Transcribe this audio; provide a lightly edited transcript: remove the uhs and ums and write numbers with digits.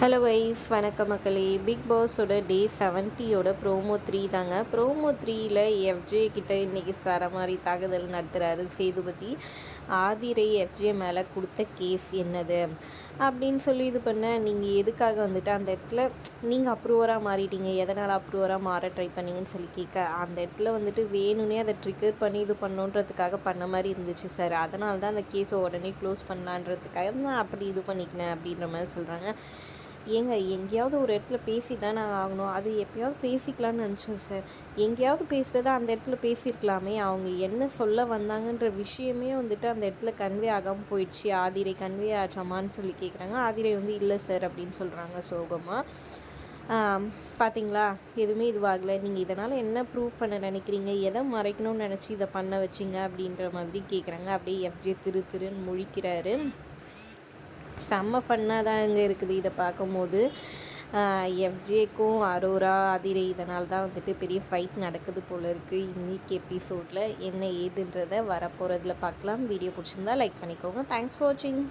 Hello wise வணக்கம் மக்களே. Big பாஸோட டே 70யோட promo 3 தாங்க. ப்ரோமோ 3ல எஃப்ஜே கிட்ட இன்றைக்கி மாதிரி தாக்குதல் நடத்துகிறாரு சேதுபதி. ஆதிரை எஃப்ஜே மேலே கொடுத்த கேஸ் என்னது அப்படின்னு சொல்லி இது பண்ண, நீங்கள் எதுக்காக வந்துட்டு அந்த இடத்துல நீங்கள் அப்ரூவராக மாறிட்டீங்க, எதனால் அப்ரூவராக மாற ட்ரை பண்ணீங்கன்னு சொல்லி கேட்க, அந்த இடத்துல வந்துட்டு வேணும்னே அதை ட்ரிகர் பண்ணி இது பண்ணுன்றதுக்காக பண்ண மாதிரி இருந்துச்சு சார், அதனால தான் அந்த கேஸை உடனே க்ளோஸ் பண்ணலான்றதுக்காக நான் அப்படி இது பண்ணிக்கினேன் அப்படின்ற மாதிரி சொல்கிறாங்க. ஏங்க, எங்கேயாவது ஒரு இடத்துல பேசி தானே ஆகணும், அது எப்போயாவது பேசிக்கலான்னு நினச்சோம் சார். எங்கேயாவது பேசுகிறத அந்த இடத்துல பேசியிருக்கலாமே. அவங்க என்ன சொல்ல வந்தாங்கன்ற விஷயமே வந்துட்டு அந்த இடத்துல கன்வே ஆகாமல் போயிடுச்சு. ஆதிரை கன்வே ஆச்சாமான்னு சொல்லி கேட்குறாங்க. ஆதிரை வந்து இல்லை சார் அப்படின்னு சொல்கிறாங்க சோகமாக. பார்த்தீங்களா, எதுவுமே இதுவாகலை, நீங்கள் இதனால் என்ன ப்ரூவ் பண்ண நினைக்கிறீங்க, எதை மறைக்கணும்னு நினச்சி இதை பண்ண வச்சிங்க அப்படின்ற மாதிரி கேட்குறாங்க. அப்படியே எஃப்ஜே திருன்னு முழிக்கிறாரு. செம்ம ஃபன்னாக தான் இங்கே இருக்குது இதை பார்க்கும்போது. எஃப்ஜேக்கும் அரோரா அதிரை இதனால் தான் வந்துட்டு பெரிய ஃபைட் நடக்குது போல் இருக்குது இன்றைக்கி எபிசோடில். என்ன ஏதுன்றதை வரப்போகிறதுல பார்க்கலாம். வீடியோ பிடிச்சிருந்தா லைக் பண்ணிக்கோங்க. தேங்க்ஸ் ஃபார் வாட்சிங்.